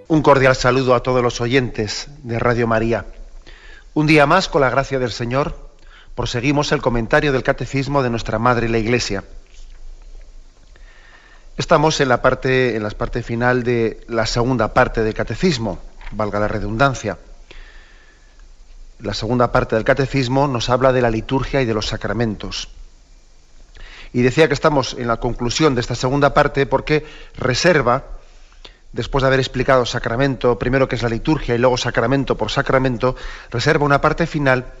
Un cordial saludo a todos los oyentes de Radio María. Un día más, con la gracia del Señor, proseguimos el comentario del Catecismo de nuestra Madre la Iglesia. Estamos en la parte final de la segunda parte del Catecismo, valga la redundancia. La segunda parte del Catecismo nos habla de la liturgia y de los sacramentos. Y decía que estamos en la conclusión de esta segunda parte porque reserva, después de haber explicado sacramento, primero que es la liturgia y luego sacramento por sacramento, reserva una parte final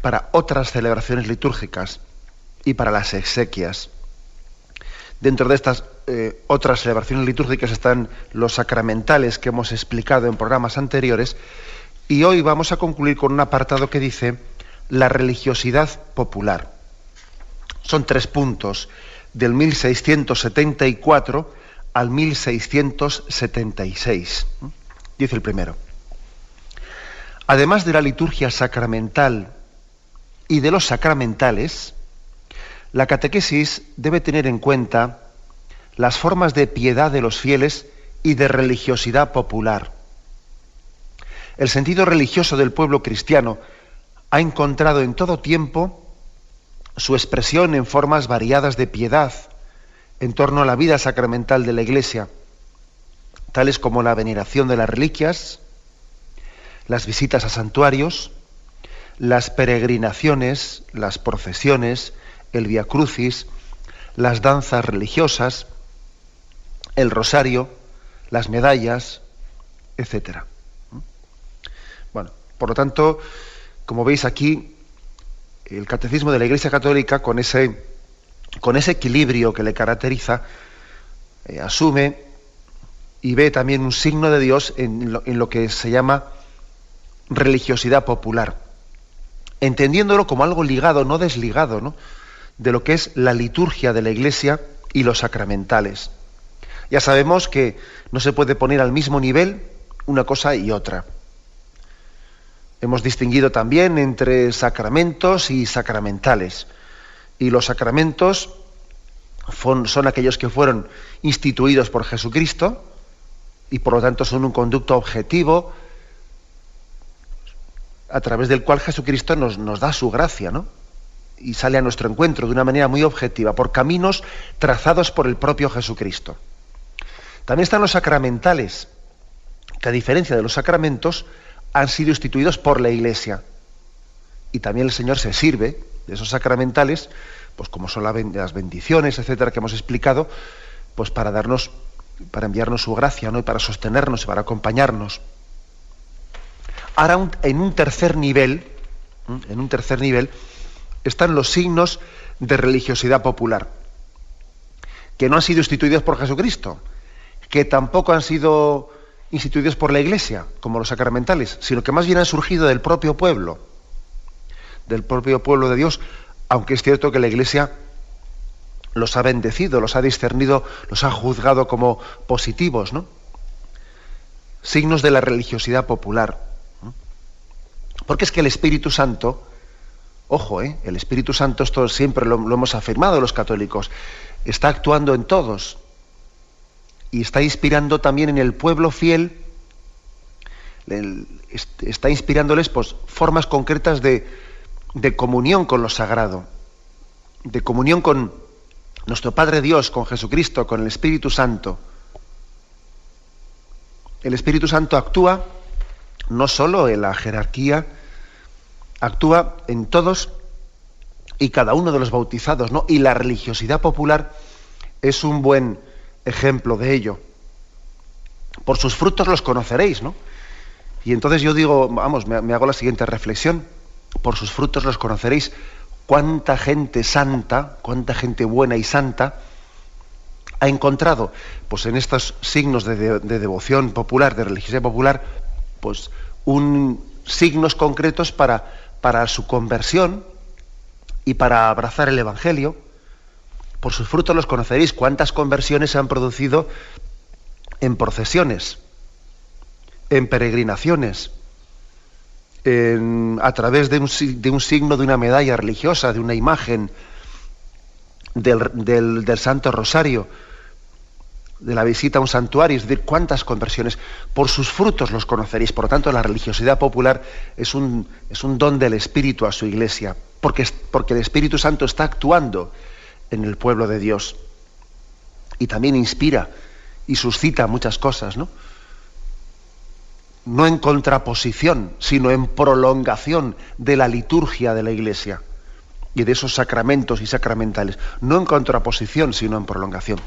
para otras celebraciones litúrgicas y para las exequias. Dentro de estas otras celebraciones litúrgicas están los sacramentales que hemos explicado en programas anteriores, y hoy vamos a concluir con un apartado que dice la religiosidad popular. Son 3 puntos, del 1674 al 1676. Dice el primero: además de la liturgia sacramental y de los sacramentales, la catequesis debe tener en cuenta las formas de piedad de los fieles y de religiosidad popular. El sentido religioso del pueblo cristiano ha encontrado en todo tiempo su expresión en formas variadas de piedad en torno a la vida sacramental de la Iglesia, tales como la veneración de las reliquias, las visitas a santuarios, las peregrinaciones, las procesiones, el Vía Crucis, las danzas religiosas, el rosario, las medallas, etc. Bueno, por lo tanto, como veis aquí, el Catecismo de la Iglesia Católica, con ese equilibrio que le caracteriza, asume y ve también un signo de Dios en lo que se llama religiosidad popular, entendiéndolo como algo ligado, no desligado, ¿no?, de lo que es la liturgia de la Iglesia y los sacramentales. Ya sabemos que no se puede poner al mismo nivel una cosa y otra. Hemos distinguido también entre sacramentos y sacramentales. Y los sacramentos son aquellos que fueron instituidos por Jesucristo y por lo tanto son un conducto objetivo a través del cual Jesucristo nos da su gracia, ¿no?, y sale a nuestro encuentro de una manera muy objetiva, por caminos trazados por el propio Jesucristo. También están los sacramentales, que a diferencia de los sacramentos han sido instituidos por la Iglesia. Y también el Señor se sirve de esos sacramentales, pues como son las bendiciones, etcétera, que hemos explicado, pues para enviarnos su gracia, ¿no?, y para sostenernos y para acompañarnos. Ahora, en un tercer nivel, están los signos de religiosidad popular, que no han sido instituidos por Jesucristo, que tampoco han sido instituidos por la Iglesia, como los sacramentales, sino que más bien han surgido del propio pueblo de Dios, aunque es cierto que la Iglesia los ha bendecido, los ha discernido, los ha juzgado como positivos, ¿no? Signos de la religiosidad popular. Porque es que el Espíritu Santo, ojo, el Espíritu Santo, esto siempre lo hemos afirmado los católicos, está actuando en todos y está inspirando también en el pueblo fiel, está inspirándoles pues formas concretas de comunión con lo sagrado, de comunión con nuestro Padre Dios, con Jesucristo, con el Espíritu Santo. El Espíritu Santo actúa no solo en la jerarquía, actúa en todos y cada uno de los bautizados, ¿no? Y la religiosidad popular es un buen ejemplo de ello. Por sus frutos los conoceréis, ¿no? Y entonces yo digo, me hago la siguiente reflexión: por sus frutos los conoceréis. Cuánta gente santa, cuánta gente buena y santa ha encontrado, pues en estos signos de devoción popular, de religiosidad popular, pues signos concretos para su conversión y para abrazar el Evangelio. Por sus frutos los conoceréis. Cuántas conversiones se han producido en procesiones, en peregrinaciones, a través de un signo, de una medalla religiosa, de una imagen, del Santo Rosario. de la visita a un santuario, es decir, cuántas conversiones. Por sus frutos los conoceréis. Por lo tanto, la religiosidad popular es un don del Espíritu a su Iglesia, porque el Espíritu Santo está actuando en el pueblo de Dios y también inspira y suscita muchas cosas, ¿no? No en contraposición, sino en prolongación de la liturgia de la Iglesia y de esos sacramentos y sacramentales. No en contraposición, sino en prolongación.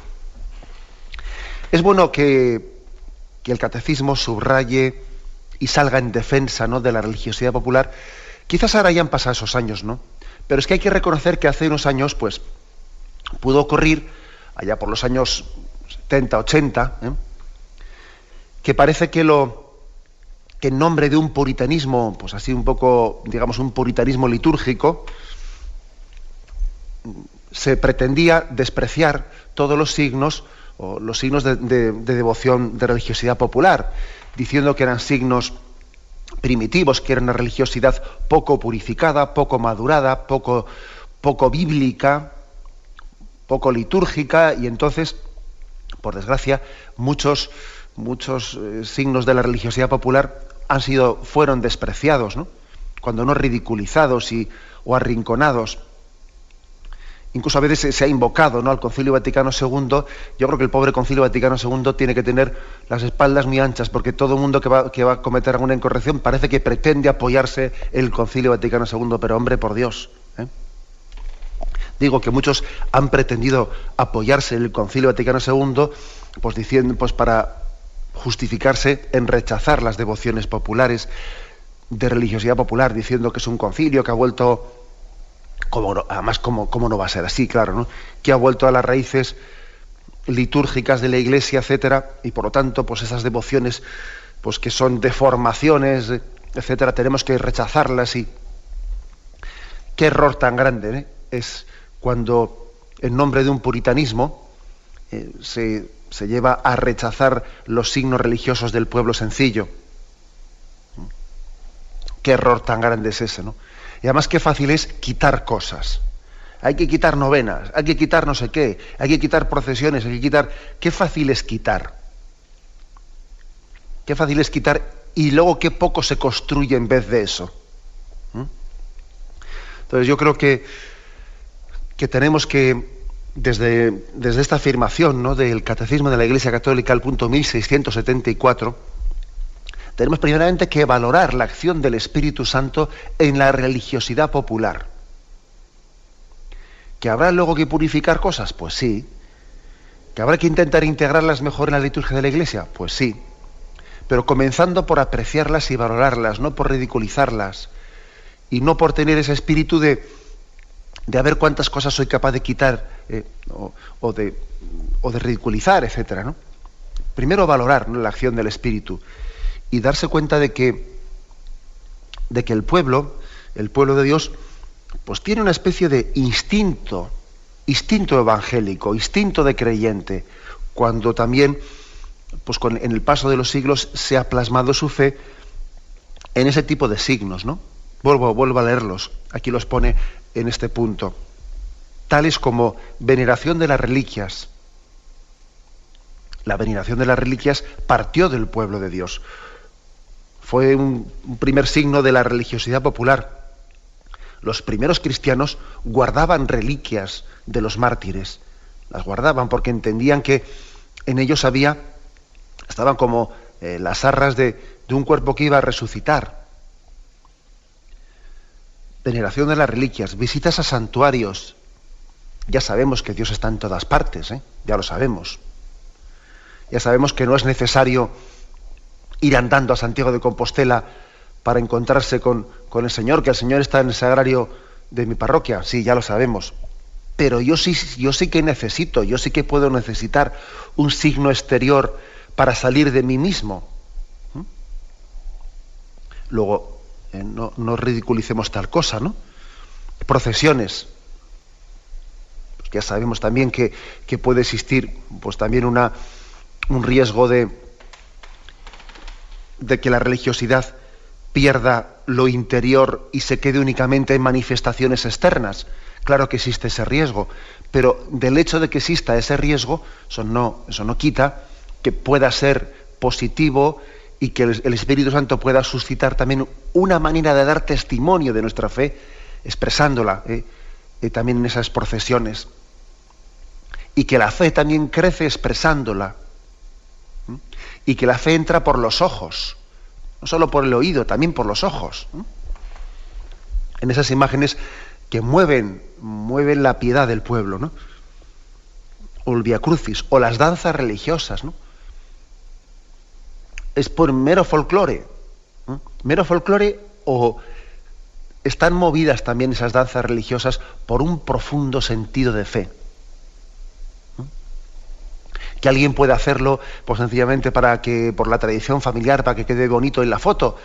Es bueno que el catecismo subraye y salga en defensa, ¿no?, de la religiosidad popular. Quizás ahora ya han pasado esos años, ¿no? Pero es que hay que reconocer que hace unos años, pues, pudo ocurrir, allá por los años 70, 80, que parece que en nombre de un puritanismo, pues así un poco, digamos, un puritanismo litúrgico, se pretendía despreciar todos los signos, o los signos de devoción, de religiosidad popular, diciendo que eran signos primitivos, que era una religiosidad poco purificada, poco madurada, poco bíblica, poco litúrgica, y entonces, por desgracia, muchos signos de la religiosidad popular fueron despreciados, ¿no?, cuando no ridiculizados o arrinconados. Incluso a veces se ha invocado, ¿no?, al Concilio Vaticano II. Yo creo que el pobre Concilio Vaticano II tiene que tener las espaldas muy anchas, porque todo el mundo que va a cometer alguna incorrección parece que pretende apoyarse en el Concilio Vaticano II, pero hombre, por Dios. Digo que muchos han pretendido apoyarse en el Concilio Vaticano II, pues diciendo, pues para justificarse en rechazar las devociones populares de religiosidad popular, diciendo que es un concilio que ha vuelto... Además, ¿cómo no va a ser así? Claro, ¿no? Que ha vuelto a las raíces litúrgicas de la Iglesia, etcétera, y por lo tanto, pues esas devociones, pues que son deformaciones, etcétera, tenemos que rechazarlas. Y qué error tan grande, es cuando en nombre de un puritanismo se lleva a rechazar los signos religiosos del pueblo sencillo. Qué error tan grande es ese, ¿no? Y además qué fácil es quitar cosas. Hay que quitar novenas, hay que quitar no sé qué, hay que quitar procesiones, hay que quitar... Qué fácil es quitar. Qué fácil es quitar y luego qué poco se construye en vez de eso. Entonces yo creo que tenemos que, desde esta afirmación, ¿no?, del Catecismo de la Iglesia Católica, al punto 1674, tenemos primeramente que valorar la acción del Espíritu Santo en la religiosidad popular. ¿Que habrá luego que purificar cosas? Pues sí. ¿Que habrá que intentar integrarlas mejor en la liturgia de la Iglesia? Pues sí. Pero comenzando por apreciarlas y valorarlas, no por ridiculizarlas, y no por tener ese espíritu de a ver cuántas cosas soy capaz de quitar o de ridiculizar, etcétera, ¿no? Primero valorar, ¿no?, la acción del Espíritu y darse cuenta de que el pueblo de Dios, pues tiene una especie de instinto evangélico, instinto de creyente, cuando también, pues en el paso de los siglos se ha plasmado su fe en ese tipo de signos, ¿no? Vuelvo a leerlos, aquí los pone en este punto, tales como veneración de las reliquias. La veneración de las reliquias partió del pueblo de Dios. Fue un primer signo de la religiosidad popular. Los primeros cristianos guardaban reliquias de los mártires. Las guardaban porque entendían que en ellos estaban como las arras de un cuerpo que iba a resucitar. Veneración de las reliquias, visitas a santuarios. Ya sabemos que Dios está en todas partes, ya lo sabemos. Ya sabemos que no es necesario ir andando a Santiago de Compostela para encontrarse con el Señor, que el Señor está en el sagrario de mi parroquia. Sí, ya lo sabemos. Pero yo sí que necesito, yo sí que puedo necesitar un signo exterior para salir de mí mismo. Luego, no ridiculicemos tal cosa, ¿no? Procesiones. Pues ya sabemos también que puede existir, pues también un riesgo de que la religiosidad pierda lo interior y se quede únicamente en manifestaciones externas. claro que existe ese riesgo, pero del hecho de que exista ese riesgo, eso no quita que pueda ser positivo y que el Espíritu Santo pueda suscitar también una manera de dar testimonio de nuestra fe, expresándola también en esas procesiones. Y que la fe también crece expresándola. Y que la fe entra por los ojos, no solo por el oído, también por los ojos. En esas imágenes que mueven la piedad del pueblo, ¿no? O el Vía Crucis, o las danzas religiosas, ¿no? Es por mero folclore, o están movidas también esas danzas religiosas por un profundo sentido de fe. Que alguien pueda hacerlo pues sencillamente por la tradición familiar, para que quede bonito en la foto.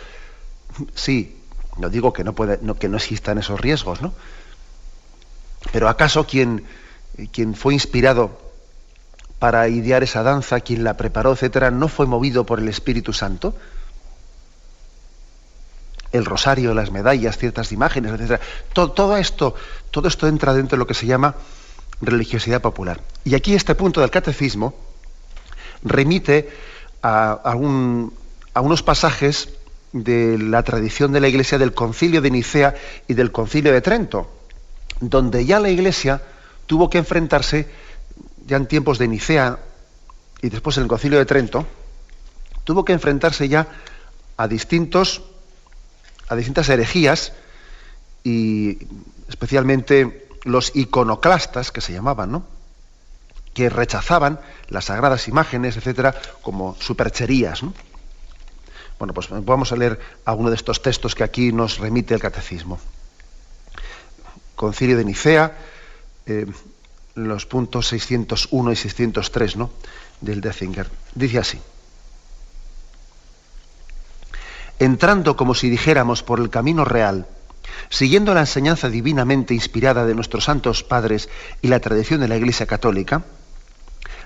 Sí, no digo que que no existan esos riesgos, ¿no? Pero ¿acaso quien fue inspirado para idear esa danza, quien la preparó, etcétera, no fue movido por el Espíritu Santo? El rosario, las medallas, ciertas imágenes, etcétera. Todo esto entra dentro de lo que se llama religiosidad popular. Y aquí este punto del catecismo remite a unos pasajes de la tradición de la Iglesia del Concilio de Nicea y del Concilio de Trento, donde ya la Iglesia tuvo que enfrentarse, ya en tiempos de Nicea y después en el Concilio de Trento, tuvo que enfrentarse ya a distintas herejías, y especialmente los iconoclastas, que se llamaban, ¿no?, que rechazaban las sagradas imágenes, etcétera, como supercherías, ¿no? Bueno, pues vamos a leer alguno de estos textos que aquí nos remite el catecismo. Concilio de Nicea, los puntos 601 y 603, ¿no?, del Dezinger. Dice así: entrando, como si dijéramos, por el camino real, siguiendo la enseñanza divinamente inspirada de nuestros santos padres y la tradición de la Iglesia Católica,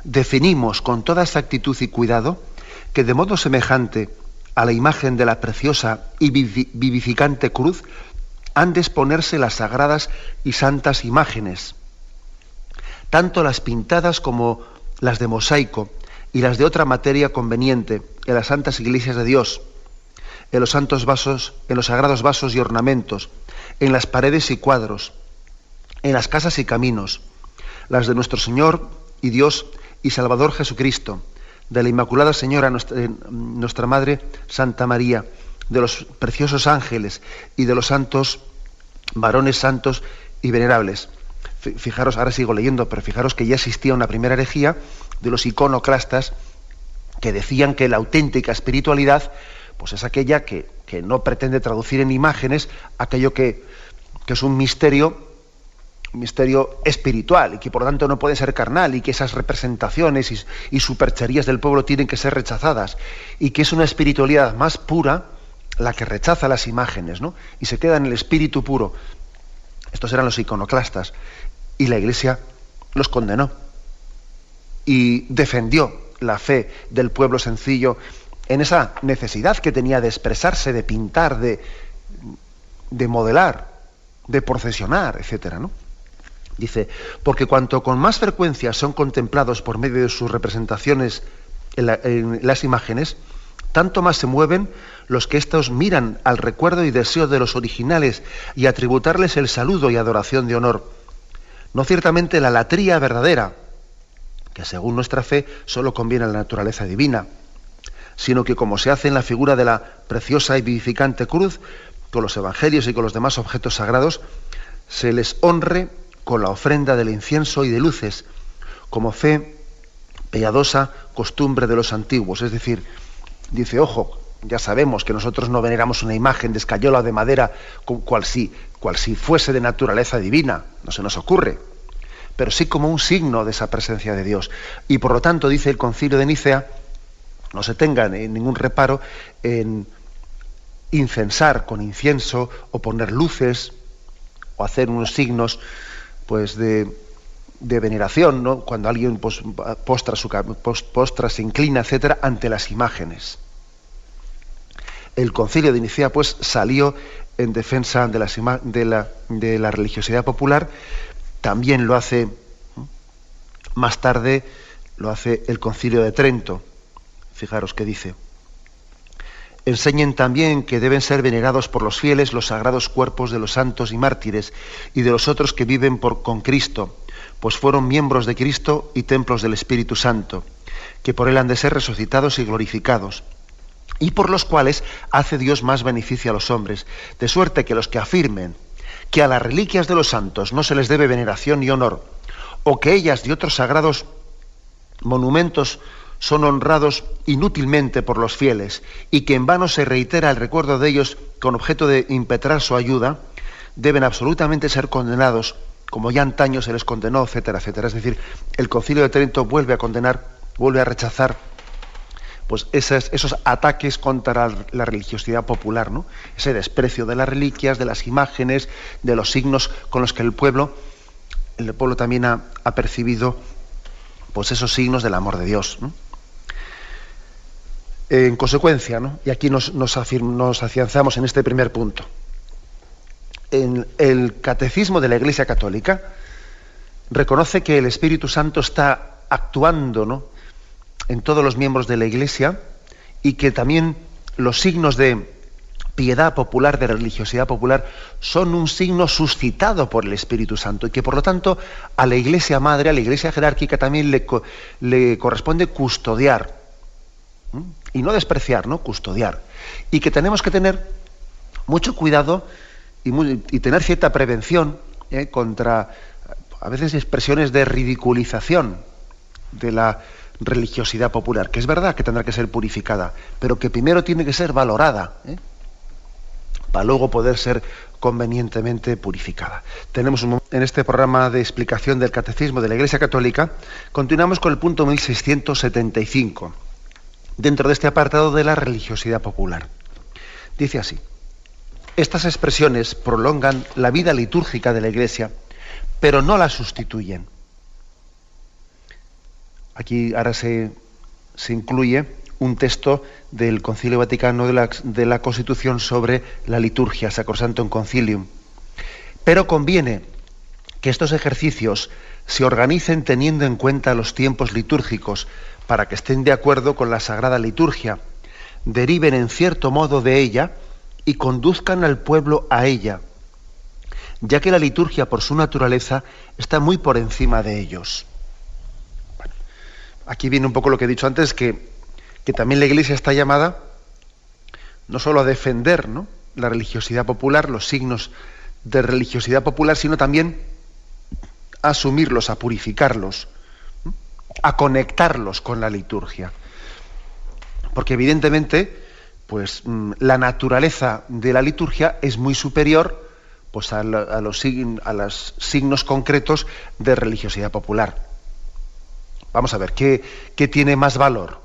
definimos con toda exactitud y cuidado que de modo semejante a la imagen de la preciosa y vivificante cruz han de exponerse las sagradas y santas imágenes, tanto las pintadas como las de mosaico y las de otra materia conveniente en las santas iglesias de Dios, en los santos vasos, en los sagrados vasos y ornamentos, en las paredes y cuadros, en las casas y caminos, las de nuestro Señor y Dios y Salvador Jesucristo, de la Inmaculada Señora, nuestra Madre Santa María, de los preciosos ángeles y de los santos, varones santos y venerables. Fijaros, ahora sigo leyendo, pero fijaros que ya existía una primera herejía de los iconoclastas que decían que la auténtica espiritualidad pues es aquella que no pretende traducir en imágenes aquello que es un misterio espiritual, y que por lo tanto no puede ser carnal, y que esas representaciones y supercherías del pueblo tienen que ser rechazadas, y que es una espiritualidad más pura la que rechaza las imágenes, ¿no?, y se queda en el espíritu puro. Estos eran los iconoclastas, y la Iglesia los condenó y defendió la fe del pueblo sencillo en esa necesidad que tenía de expresarse, de pintar, de modelar, de procesionar, etcétera, ¿no? Dice, porque cuanto con más frecuencia son contemplados por medio de sus representaciones en las imágenes, tanto más se mueven los que éstos miran al recuerdo y deseo de los originales y a tributarles el saludo y adoración de honor. No ciertamente la latría verdadera, que según nuestra fe solo conviene a la naturaleza divina, sino que como se hace en la figura de la preciosa y vivificante cruz, con los evangelios y con los demás objetos sagrados, se les honre con la ofrenda del incienso y de luces, como fe piadosa costumbre de los antiguos. Es decir, dice, ojo, ya sabemos que nosotros no veneramos una imagen de escayola o de madera cual si fuese de naturaleza divina, no se nos ocurre, pero sí como un signo de esa presencia de Dios. Y por lo tanto, dice el Concilio de Nicea, no se tenga ningún reparo en incensar con incienso o poner luces o hacer unos signos pues de veneración, ¿no?, cuando alguien pues, postra, se inclina, etcétera, ante las imágenes. El Concilio de Nicea pues salió en defensa de la religiosidad popular También lo hace, más tarde, lo hace el Concilio de Trento. Fijaros qué dice. Enseñen también que deben ser venerados por los fieles los sagrados cuerpos de los santos y mártires y de los otros que viven con Cristo, pues fueron miembros de Cristo y templos del Espíritu Santo, que por él han de ser resucitados y glorificados, y por los cuales hace Dios más beneficio a los hombres, de suerte que los que afirmen que a las reliquias de los santos no se les debe veneración ni honor, o que ellas de otros sagrados monumentos son honrados inútilmente por los fieles, y que en vano se reitera el recuerdo de ellos con objeto de impetrar su ayuda, deben absolutamente ser condenados, como ya antaño se les condenó, etcétera, etcétera. Es decir, el Concilio de Trento vuelve a condenar, vuelve a rechazar pues esos ataques contra la religiosidad popular, ¿no? Ese desprecio de las reliquias, de las imágenes, de los signos con los que el pueblo también ha percibido pues esos signos del amor de Dios, ¿no? En consecuencia, ¿no? Y aquí nos afianzamos en este primer punto. En el Catecismo de la Iglesia Católica reconoce que el Espíritu Santo está actuando, ¿no?, en todos los miembros de la Iglesia, y que también los signos de piedad popular, de religiosidad popular, son un signo suscitado por el Espíritu Santo, y que por lo tanto a la Iglesia Madre, a la Iglesia jerárquica también le corresponde custodiar, y no despreciar, ¿no?, custodiar, y que tenemos que tener mucho cuidado y tener cierta prevención contra a veces expresiones de ridiculización de la religiosidad popular, que es verdad que tendrá que ser purificada, pero que primero tiene que ser valorada, para luego poder ser convenientemente purificada. Tenemos en este programa de explicación del Catecismo de la Iglesia Católica, continuamos con el punto 1675, dentro de este apartado de la religiosidad popular. Dice así: estas expresiones prolongan la vida litúrgica de la Iglesia, pero no la sustituyen. Aquí ahora se incluye un texto del Concilio Vaticano de la Constitución sobre la liturgia, Sacrosanctum Concilium. Pero conviene que estos ejercicios se organicen teniendo en cuenta los tiempos litúrgicos, para que estén de acuerdo con la Sagrada Liturgia, deriven en cierto modo de ella y conduzcan al pueblo a ella, ya que la liturgia por su naturaleza está muy por encima de ellos. Bueno, aquí viene un poco lo que he dicho antes, que también la Iglesia está llamada no solo a defender, ¿no?, la religiosidad popular, los signos de religiosidad popular, sino también a asumirlos, a purificarlos, a conectarlos con la liturgia. Porque evidentemente, pues la naturaleza de la liturgia es muy superior, pues a los signos concretos de religiosidad popular. Vamos a ver, ¿qué tiene más valor?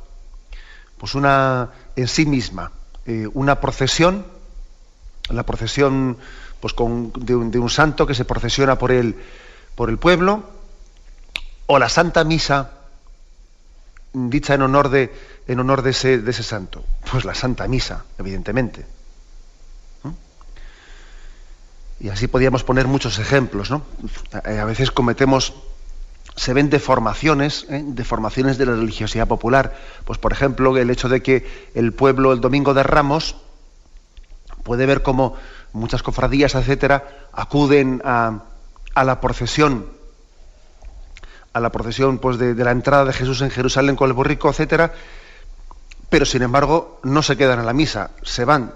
Pues en sí misma, una procesión, la procesión pues de un santo que se procesiona por el pueblo, o la Santa Misa dicha en honor de ese santo. Pues la Santa Misa, evidentemente. Y así podríamos poner muchos ejemplos, ¿no? A veces se ven deformaciones de la religiosidad popular. Pues por ejemplo, el hecho de que el pueblo el Domingo de Ramos puede ver cómo muchas cofradías, etcétera, acuden a la procesión pues de la entrada de Jesús en Jerusalén con el borrico, etcétera, pero sin embargo no se quedan a la misa, se van,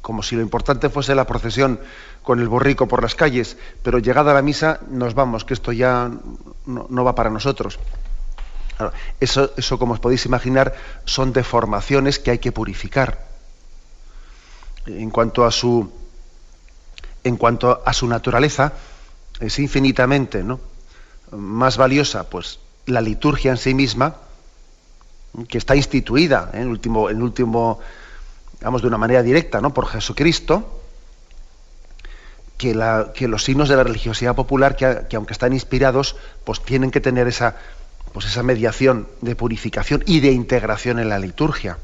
como si lo importante fuese la procesión con el borrico por las calles, pero llegada a la misa nos vamos, que esto ya no va para nosotros. Claro, eso, como os podéis imaginar, son deformaciones que hay que purificar. En cuanto a su naturaleza, es infinitamente, ¿no?, más valiosa pues la liturgia en sí misma, que está instituida en último, digamos, de una manera directa, ¿no?, por Jesucristo, que los signos de la religiosidad popular, que aunque están inspirados, pues tienen que tener esa mediación de purificación y de integración en la liturgia.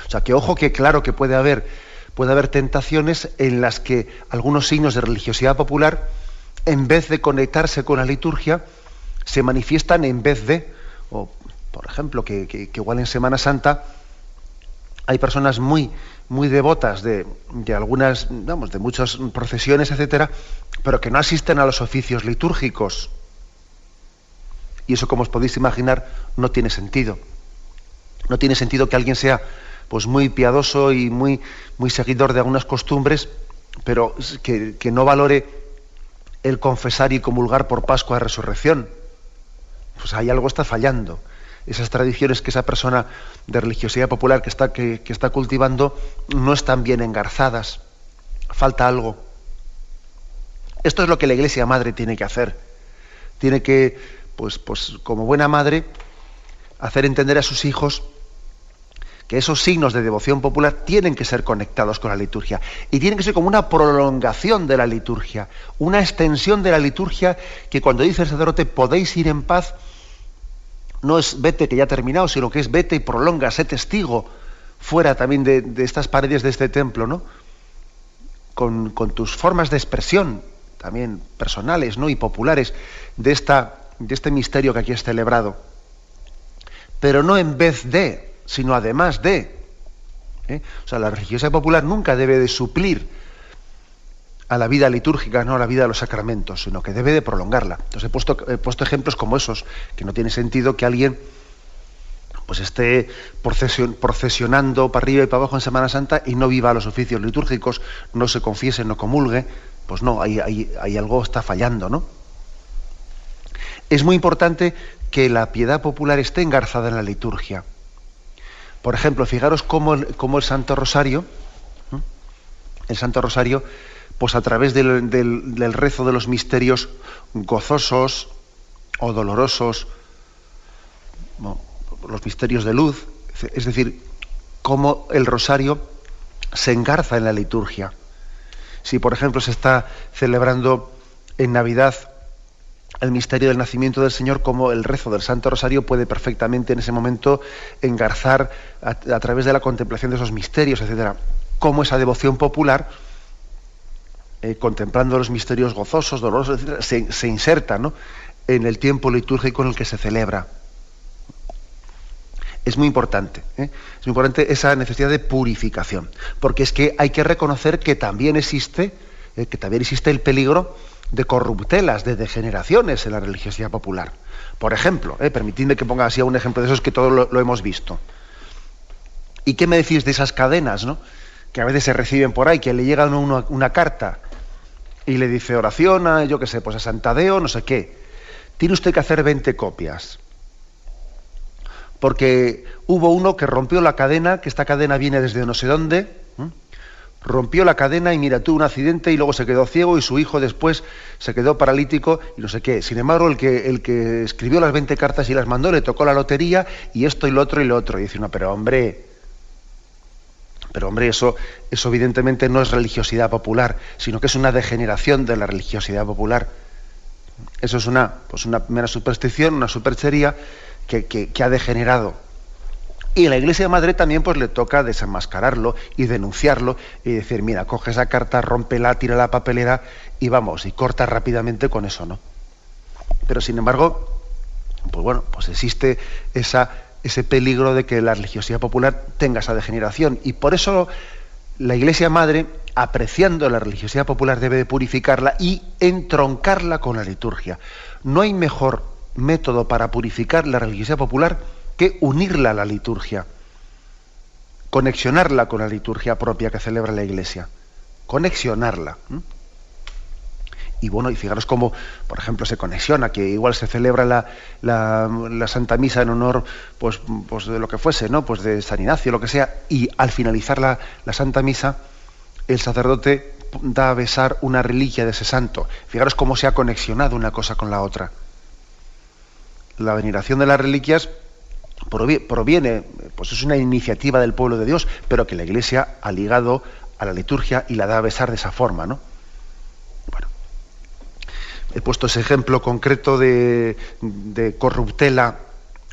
O sea, que ojo, que claro que puede haber puede haber tentaciones en las que algunos signos de religiosidad popular, en vez de conectarse con la liturgia, se manifiestan en vez de, o por ejemplo, que igual en Semana Santa hay personas muy devotas de algunas, vamos, de muchas procesiones, etcétera, pero que no asisten a los oficios litúrgicos. Y eso, como os podéis imaginar, no tiene sentido. No tiene sentido que alguien sea pues muy piadoso y muy seguidor de algunas costumbres, pero que no valore el confesar y comulgar por Pascua de Resurrección. Pues ahí algo está fallando. Esas tradiciones que esa persona de religiosidad popular que está cultivando no están bien engarzadas. Falta algo. Esto es lo que la Iglesia Madre tiene que hacer. Tiene que, pues como buena madre, hacer entender a sus hijos que esos signos de devoción popular tienen que ser conectados con la liturgia y tienen que ser como una prolongación de la liturgia, una extensión de la liturgia, que cuando dice el sacerdote podéis ir en paz, no es vete que ya ha terminado, sino que es vete y prolonga, sé testigo fuera también de estas paredes de este templo, ¿no? Con tus formas de expresión también personales, ¿no? Y populares de este misterio que aquí es celebrado, pero no en vez de, sino además de. O sea, la religiosidad popular nunca debe de suplir a la vida litúrgica, no a la vida de los sacramentos, sino que debe de prolongarla. Entonces he puesto ejemplos como esos, que no tiene sentido que alguien pues esté procesionando para arriba y para abajo en Semana Santa y no viva los oficios litúrgicos, no se confiese, no comulgue. Pues no, ahí algo está fallando, ¿no? Es muy importante que la piedad popular esté engarzada en la liturgia. Por ejemplo, fijaros cómo el Santo Rosario, ¿no? El Santo Rosario, pues a través del rezo de los misterios gozosos o dolorosos, ¿no? Los misterios de luz, es decir, cómo el Rosario se engarza en la liturgia. Si, por ejemplo, se está celebrando en Navidad el misterio del nacimiento del Señor, como el rezo del Santo Rosario puede perfectamente en ese momento engarzar a través de la contemplación de esos misterios, etcétera. Cómo esa devoción popular, contemplando los misterios gozosos, dolorosos, etcétera, se inserta, ¿no?, en el tiempo litúrgico en el que se celebra. Es muy importante, es muy importante esa necesidad de purificación, porque es que hay que reconocer que también existe el peligro de corruptelas, de degeneraciones en la religiosidad popular. Por ejemplo, permitidme que ponga así un ejemplo de esos que todos lo hemos visto. ¿Y qué me decís de esas cadenas, ¿no?, que a veces se reciben por ahí, que le llega una carta y le dice oración a, yo qué sé, pues a Santadeo, no sé qué? Tiene usted que hacer 20 copias. Porque hubo uno que rompió la cadena, que esta cadena viene desde no sé dónde, rompió la cadena y mira, tuvo un accidente y luego se quedó ciego y su hijo después se quedó paralítico y no sé qué. Sin embargo, el que escribió las 20 cartas y las mandó le tocó la lotería y esto y lo otro y lo otro. Y dice, no, pero hombre, eso evidentemente no es religiosidad popular, sino que es una degeneración de la religiosidad popular. Eso es una mera superstición, una superchería que ha degenerado. Y a la Iglesia Madre también pues le toca desenmascararlo y denunciarlo y decir, mira, coge esa carta, rómpela, tira la papelera y vamos, y corta rápidamente con eso, ¿no? Pero sin embargo, pues bueno, pues existe ese peligro de que la religiosidad popular tenga esa degeneración, y por eso la Iglesia Madre, apreciando la religiosidad popular, debe de purificarla y entroncarla con la liturgia. No hay mejor método para purificar la religiosidad popular que unirla a la liturgia, conexionarla con la liturgia propia que celebra la Iglesia, conexionarla. Y bueno, y fijaros cómo, por ejemplo, se conexiona, que igual se celebra la Santa Misa en honor pues de lo que fuese, ¿no?, pues de San Ignacio, lo que sea, y al finalizar la Santa Misa, el sacerdote da a besar una reliquia de ese santo. Fijaros cómo se ha conexionado una cosa con la otra. La veneración de las reliquias proviene, pues es una iniciativa del pueblo de Dios, pero que la Iglesia ha ligado a la liturgia y la da a besar de esa forma, ¿no? Bueno, he puesto ese ejemplo concreto de corruptela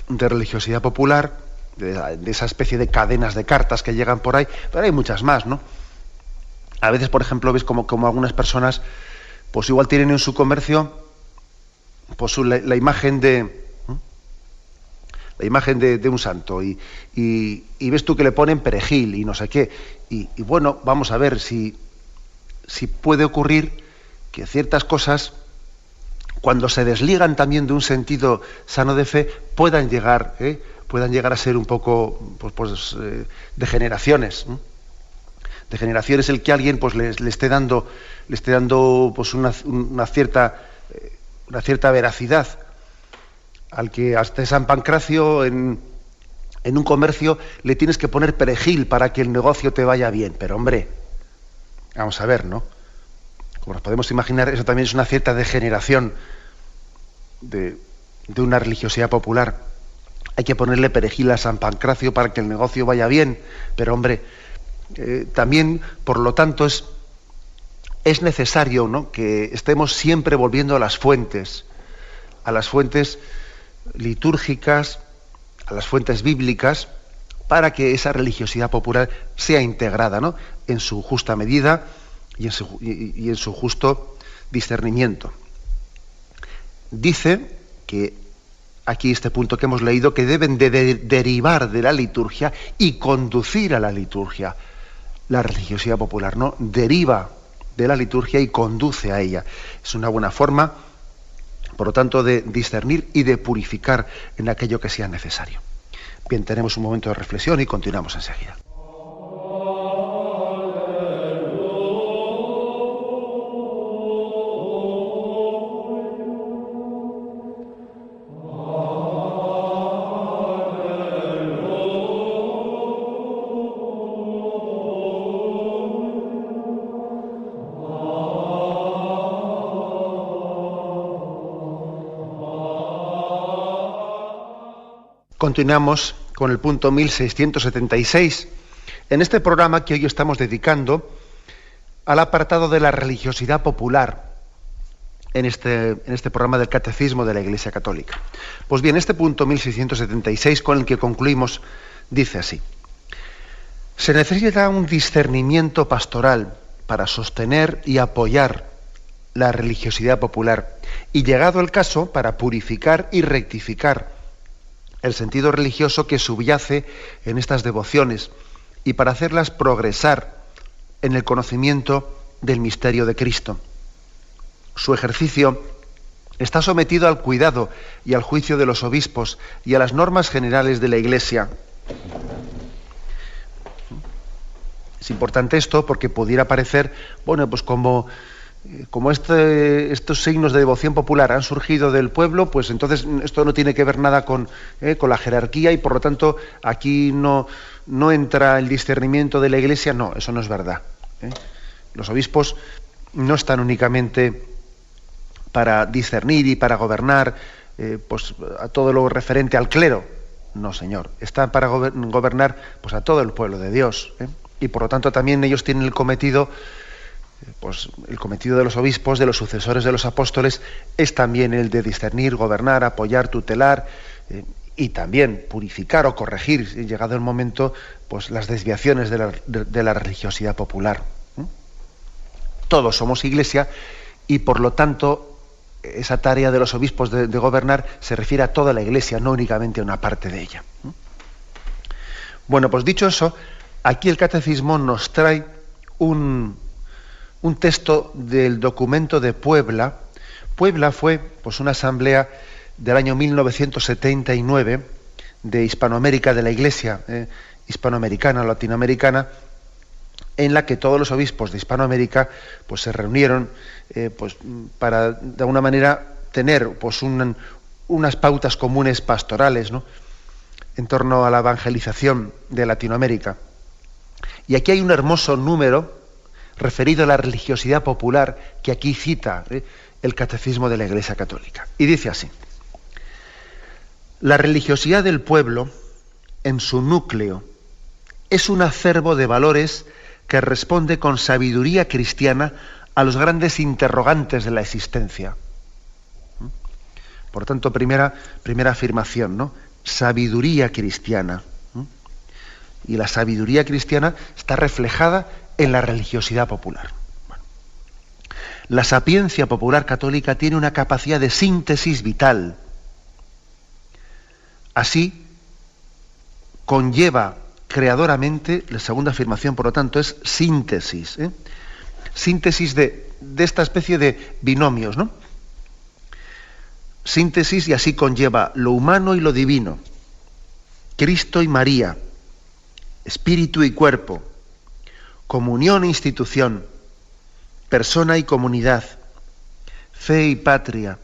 de religiosidad popular, de esa especie de cadenas de cartas que llegan por ahí, pero hay muchas más, ¿no?, A veces, por ejemplo, ves como algunas personas, pues igual tienen en su comercio, pues la imagen de un santo y ves tú que le ponen perejil y no sé qué. Y bueno, vamos a ver si puede ocurrir que ciertas cosas, cuando se desligan también de un sentido sano de fe, puedan llegar a ser un poco degeneraciones. Degeneraciones el que alguien pues le esté dando pues una cierta veracidad al que hasta San Pancracio en un comercio le tienes que poner perejil para que el negocio te vaya bien. Pero hombre, vamos a ver, ¿no? Como nos podemos imaginar, eso también es una cierta degeneración de una religiosidad popular. Hay que ponerle perejil a San Pancracio para que el negocio vaya bien. Pero hombre, también, por lo tanto, es necesario, ¿no?, que estemos siempre volviendo a las fuentes litúrgicas, a las fuentes bíblicas, para que esa religiosidad popular sea integrada, ¿no?, en su justa medida y en su justo discernimiento. Dice que aquí este punto que hemos leído, que deben de derivar de la liturgia y conducir a la liturgia. La religiosidad popular, ¿no?, deriva de la liturgia y conduce a ella. Es una buena forma, por lo tanto, de discernir y de purificar en aquello que sea necesario. Bien, tenemos un momento de reflexión y continuamos enseguida. Continuamos con el punto 1676, en este programa que hoy estamos dedicando al apartado de la religiosidad popular, en este programa del Catecismo de la Iglesia Católica. Pues bien, este punto 1676, con el que concluimos, dice así: se necesita un discernimiento pastoral para sostener y apoyar la religiosidad popular, y llegado el caso, para purificar y rectificar el sentido religioso que subyace en estas devociones y para hacerlas progresar en el conocimiento del misterio de Cristo. Su ejercicio está sometido al cuidado y al juicio de los obispos y a las normas generales de la Iglesia. Es importante esto porque pudiera parecer, bueno, pues como estos signos de devoción popular han surgido del pueblo, pues entonces esto no tiene que ver nada con la jerarquía y por lo tanto aquí no entra el discernimiento de la Iglesia. No, eso no es verdad. Los obispos no están únicamente para discernir y para gobernar pues a todo lo referente al clero. No, señor. Están para gobernar pues a todo el pueblo de Dios. Y por lo tanto también ellos tienen el cometido. Pues el cometido de los obispos, de los sucesores de los apóstoles, es también el de discernir, gobernar, apoyar, tutelar y también purificar o corregir, llegado el momento, pues las desviaciones de la religiosidad popular. Todos somos Iglesia y por lo tanto esa tarea de los obispos de gobernar se refiere a toda la Iglesia, no únicamente a una parte de ella. Bueno, pues dicho eso, aquí el Catecismo nos trae un texto del documento de Puebla. Puebla fue pues una asamblea del año 1979 de Hispanoamérica, de la Iglesia hispanoamericana, latinoamericana, en la que todos los obispos de Hispanoamérica pues se reunieron pues para de alguna manera tener pues unas pautas comunes pastorales, ¿no?, en torno a la evangelización de Latinoamérica. Y aquí hay un hermoso número referido a la religiosidad popular que aquí cita el Catecismo de la Iglesia Católica. Y dice así: la religiosidad del pueblo, en su núcleo, es un acervo de valores que responde con sabiduría cristiana a los grandes interrogantes de la existencia. Por tanto, primera afirmación, ¿no? Sabiduría cristiana. Y la sabiduría cristiana está reflejada en la religiosidad popular. Bueno, la sapiencia popular católica tiene una capacidad de síntesis vital. Así, conlleva creadoramente, la segunda afirmación, por lo tanto, es síntesis. Síntesis de esta especie de binomios, ¿no? Síntesis, y así conlleva lo humano y lo divino, Cristo y María, espíritu y cuerpo, comunión e institución, persona y comunidad, fe y patria,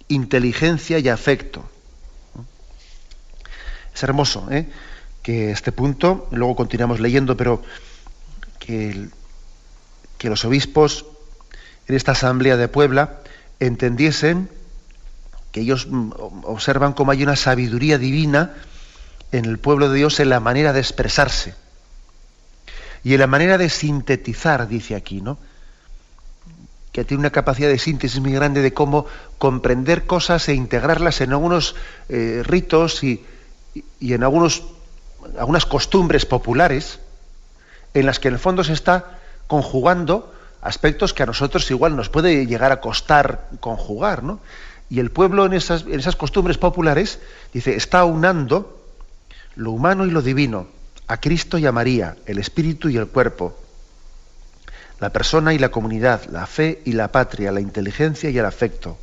inteligencia y afecto. Es hermoso, que este punto, luego continuamos leyendo, pero que los obispos en esta asamblea de Puebla entendiesen que ellos observan cómo hay una sabiduría divina en el pueblo de Dios en la manera de expresarse y en la manera de sintetizar, dice aquí, ¿no? Que tiene una capacidad de síntesis muy grande de cómo comprender cosas e integrarlas en algunos ritos y en algunas costumbres populares en las que en el fondo se está conjugando aspectos que a nosotros igual nos puede llegar a costar conjugar, ¿no? Y el pueblo en esas costumbres populares, dice, está aunando lo humano y lo divino, a Cristo y a María, el espíritu y el cuerpo, la persona y la comunidad, la fe y la patria, la inteligencia y el afecto.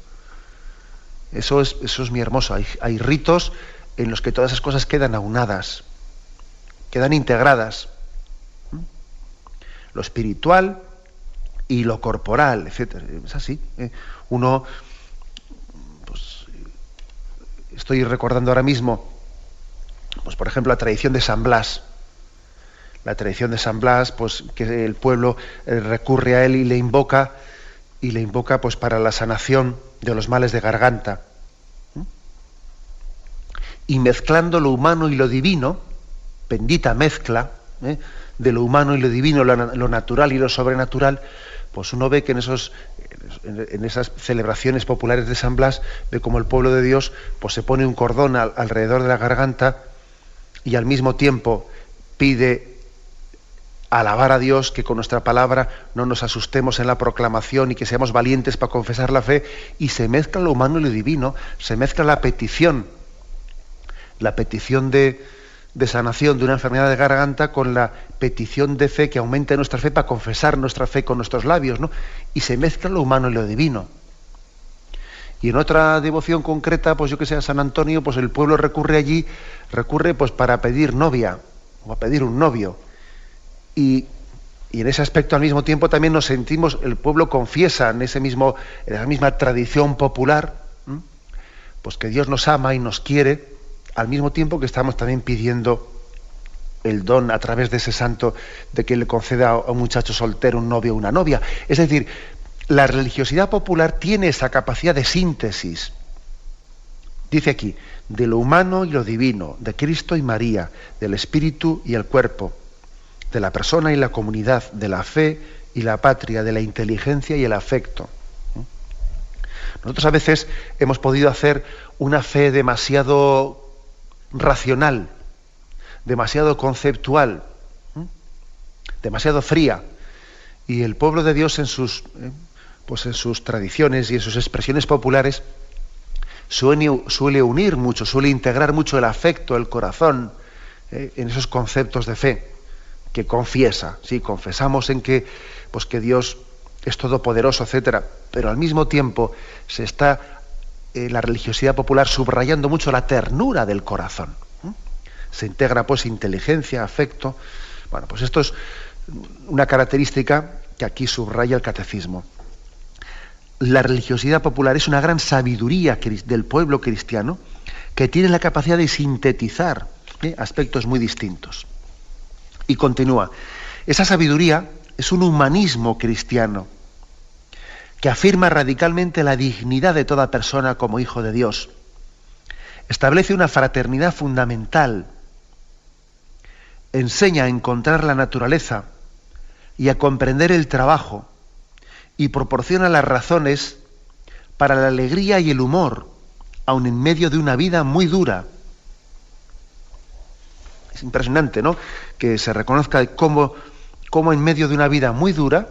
Eso es muy hermoso. Hay ritos en los que todas esas cosas quedan aunadas, quedan integradas. Lo espiritual y lo corporal, etcétera. Es así. Uno, pues, estoy recordando ahora mismo, pues por ejemplo, la tradición de San Blas. La tradición de San Blas, pues que el pueblo recurre a él y le invoca pues para la sanación de los males de garganta. Y mezclando lo humano y lo divino, bendita mezcla, de lo humano y lo divino, lo natural y lo sobrenatural, pues uno ve que en esas celebraciones populares de San Blas, ve como el pueblo de Dios pues se pone un cordón alrededor de la garganta y al mismo tiempo pide alabar a Dios, que con nuestra palabra no nos asustemos en la proclamación y que seamos valientes para confesar la fe, y se mezcla lo humano y lo divino, se mezcla la petición de sanación de una enfermedad de garganta con la petición de fe que aumente nuestra fe para confesar nuestra fe con nuestros labios, ¿no? Y se mezcla lo humano y lo divino. Y en otra devoción concreta, pues yo que sé, a San Antonio, pues el pueblo recurre pues para pedir novia o a pedir un novio. Y en ese aspecto al mismo tiempo también nos sentimos, el pueblo confiesa en esa misma tradición popular, pues que Dios nos ama y nos quiere, al mismo tiempo que estamos también pidiendo el don a través de ese santo de que le conceda a un muchacho soltero un novio o una novia. Es decir, la religiosidad popular tiene esa capacidad de síntesis. Dice aquí, de lo humano y lo divino, de Cristo y María, del espíritu y el cuerpo, de la persona y la comunidad, de la fe y la patria, de la inteligencia y el afecto. Nosotros a veces hemos podido hacer una fe demasiado racional, demasiado conceptual, demasiado fría, y el pueblo de Dios en sus tradiciones y en sus expresiones populares suele unir mucho, suele integrar mucho el afecto, el corazón, en esos conceptos de fe que confiesa. Sí, confesamos en que Dios es todopoderoso, etcétera, pero al mismo tiempo se está la religiosidad popular subrayando mucho la ternura del corazón. Se integra pues inteligencia, afecto. Bueno, pues esto es una característica que aquí subraya el catecismo. La religiosidad popular es una gran sabiduría del pueblo cristiano que tiene la capacidad de sintetizar aspectos muy distintos. Y continúa, esa sabiduría es un humanismo cristiano que afirma radicalmente la dignidad de toda persona como hijo de Dios. Establece una fraternidad fundamental, enseña a encontrar la naturaleza y a comprender el trabajo y proporciona las razones para la alegría y el humor, aun en medio de una vida muy dura. Es impresionante, ¿no?, que se reconozca cómo cómo en medio de una vida muy dura,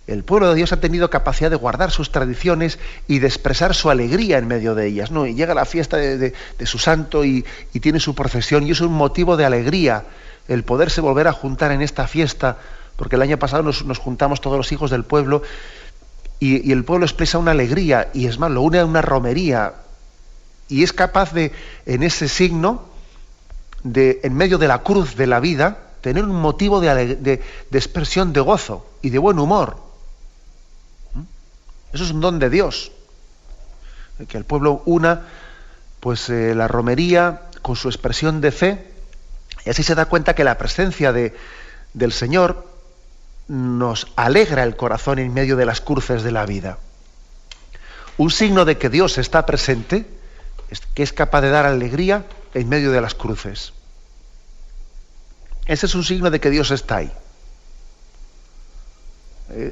el pueblo de Dios ha tenido capacidad de guardar sus tradiciones y de expresar su alegría en medio de ellas, ¿no? Y llega la fiesta de su santo y tiene su procesión, y es un motivo de alegría el poderse volver a juntar en esta fiesta, porque el año pasado nos juntamos todos los hijos del pueblo y el pueblo expresa una alegría, y es más, lo une a una romería, y es capaz de, en ese signo, en medio de la cruz de la vida, tener un motivo de expresión de gozo y de buen humor. Eso es un don de Dios. Que el pueblo una pues la romería con su expresión de fe, y así se da cuenta que la presencia del Señor nos alegra el corazón en medio de las cruces de la vida. Un signo de que Dios está presente, que es capaz de dar alegría en medio de las cruces. Ese es un signo de que Dios está ahí.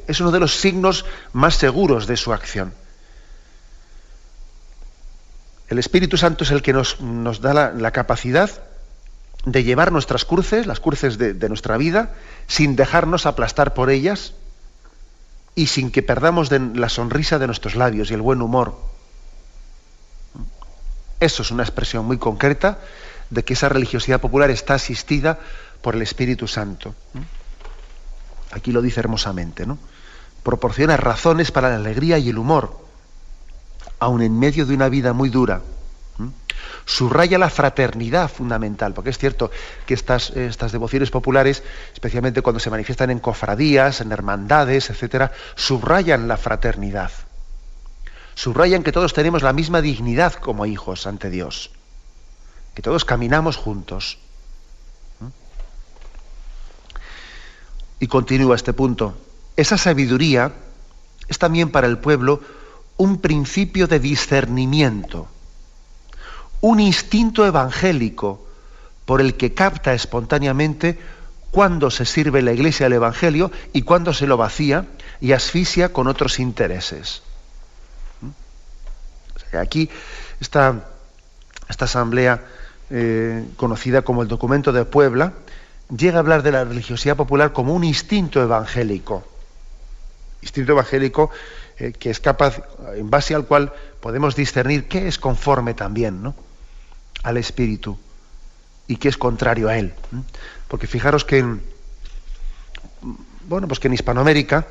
Es uno de los signos más seguros de su acción. El Espíritu Santo es el que nos da la capacidad de llevar nuestras cruces, las cruces de nuestra vida, sin dejarnos aplastar por ellas y sin que perdamos la sonrisa de nuestros labios y el buen humor. Eso es una expresión muy concreta de que esa religiosidad popular está asistida por el Espíritu Santo. Aquí lo dice hermosamente, ¿no? Proporciona razones para la alegría y el humor, aun en medio de una vida muy dura. Subraya la fraternidad fundamental, porque es cierto que estas devociones populares, especialmente cuando se manifiestan en cofradías, en hermandades, etcétera, subrayan la fraternidad. Subrayan que todos tenemos la misma dignidad como hijos ante Dios, que todos caminamos juntos. Y continúa este punto. Esa sabiduría es también para el pueblo un principio de discernimiento, un instinto evangélico por el que capta espontáneamente cuándo se sirve la Iglesia del Evangelio y cuándo se lo vacía y asfixia con otros intereses. O sea, aquí esta asamblea conocida como el Documento de Puebla llega a hablar de la religiosidad popular como un instinto evangélico. Instinto evangélico que es capaz, en base al cual podemos discernir qué es conforme también, ¿no?, al Espíritu y qué es contrario a él. Porque fijaros que en Hispanoamérica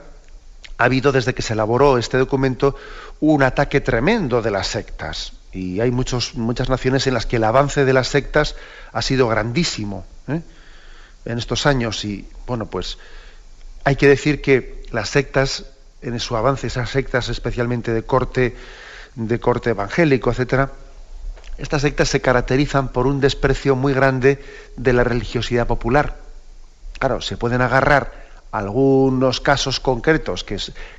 ha habido, desde que se elaboró este documento, un ataque tremendo de las sectas. Y hay muchas naciones en las que el avance de las sectas ha sido grandísimo en estos años. Y bueno, pues hay que decir que las sectas, en su avance, esas sectas especialmente de corte evangélico, etcétera, estas sectas se caracterizan por un desprecio muy grande de la religiosidad popular. Claro, se pueden agarrar algunos casos concretos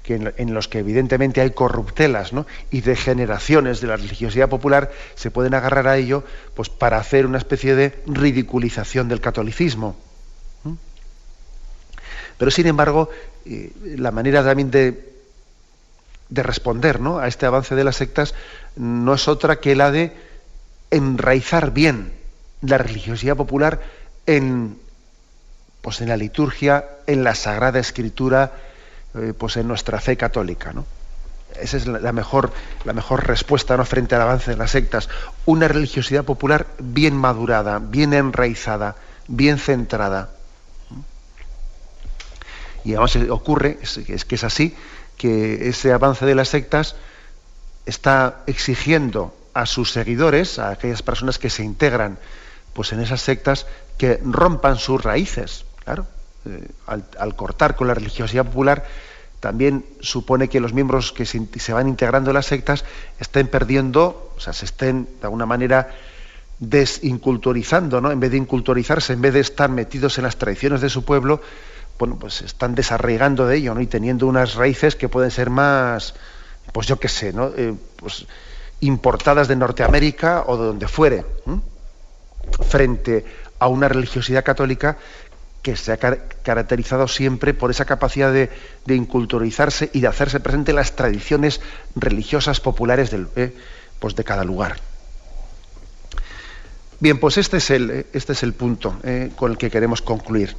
en los que evidentemente hay corruptelas, ¿no?, y degeneraciones de la religiosidad popular, se pueden agarrar a ello pues para hacer una especie de ridiculización del catolicismo. Pero sin embargo, la manera también de responder, ¿no?, a este avance de las sectas no es otra que la de enraizar bien la religiosidad popular en la liturgia, en la Sagrada Escritura, en nuestra fe católica, ¿no? Esa es la mejor respuesta, ¿no?, frente al avance de las sectas. Una religiosidad popular bien madurada, bien enraizada, bien centrada. Y además ocurre, es que es así, que ese avance de las sectas está exigiendo a sus seguidores, a aquellas personas que se integran pues en esas sectas, que rompan sus raíces. Claro, al cortar con la religiosidad popular, también supone que los miembros que se van integrando en las sectas estén perdiendo, o sea, se estén de alguna manera desinculturizando, ¿no? En vez de inculturizarse, en vez de estar metidos en las tradiciones de su pueblo, bueno, pues están desarraigando de ello, ¿no?, y teniendo unas raíces que pueden ser más, pues yo qué sé, ¿no?, importadas de Norteamérica o de donde fuere, frente a una religiosidad católica que se ha caracterizado siempre por esa capacidad de inculturizarse y de hacerse presente en las tradiciones religiosas populares de cada lugar. Bien, pues este es el punto con el que queremos concluir,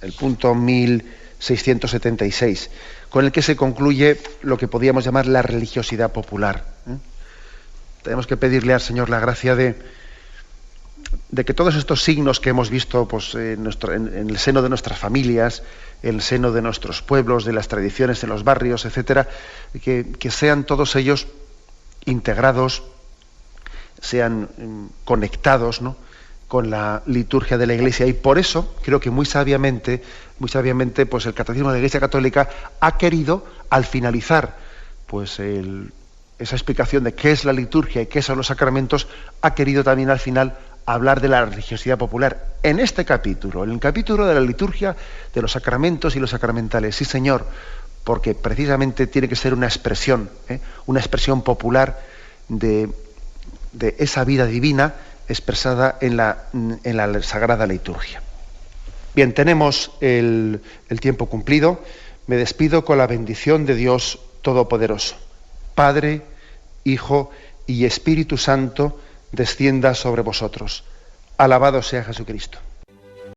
el punto 1676, con el que se concluye lo que podríamos llamar la religiosidad popular. Tenemos que pedirle al Señor la gracia de que todos estos signos que hemos visto pues, en el seno de nuestras familias, en el seno de nuestros pueblos, de las tradiciones en los barrios, etcétera, que sean todos ellos integrados, sean conectados, ¿no?, con la liturgia de la Iglesia. Y por eso creo que muy sabiamente, pues el Catecismo de la Iglesia Católica ha querido, al finalizar pues esa explicación de qué es la liturgia y qué son los sacramentos, ha querido también al final hablar de la religiosidad popular. En este capítulo, en el capítulo de la liturgia, de los sacramentos y los sacramentales. Sí, Señor, porque precisamente tiene que ser una expresión popular de esa vida divina expresada en la Sagrada Liturgia. Bien, tenemos el tiempo cumplido. Me despido con la bendición de Dios Todopoderoso. Padre, Hijo y Espíritu Santo, descienda sobre vosotros. Alabado sea Jesucristo.